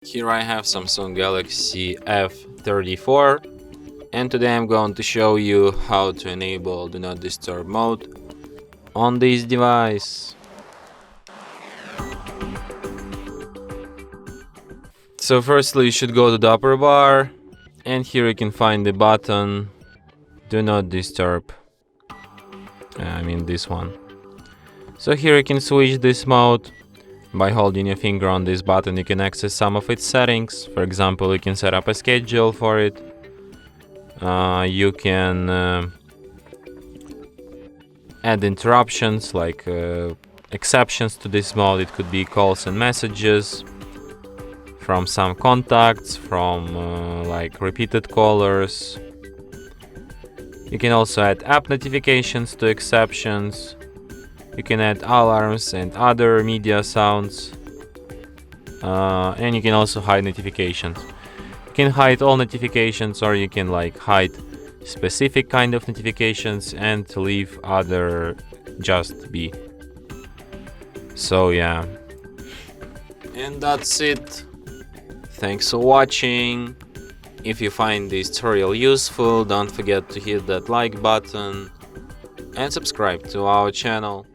Here I have Samsung Galaxy F34, and today I'm going to show you how to enable Do Not Disturb mode on this device. So firstly you should go to the upper bar, and here you can find the button Do Not Disturb. I mean this one. So here you can switch this mode. By holding your finger on this button you can access some of its settings. For example, you can set up a schedule for it. You can add interruptions like exceptions to this mode. It could be calls and messages from some contacts, from like repeated callers. You can also add app notifications to exceptions. You can add alarms and other media sounds, and you can also hide notifications. You can hide all notifications, or you can like hide specific kind of notifications and leave other just be. So yeah, and that's it. Thanks for watching. If you find this tutorial useful, don't forget to hit that like button and subscribe to our channel.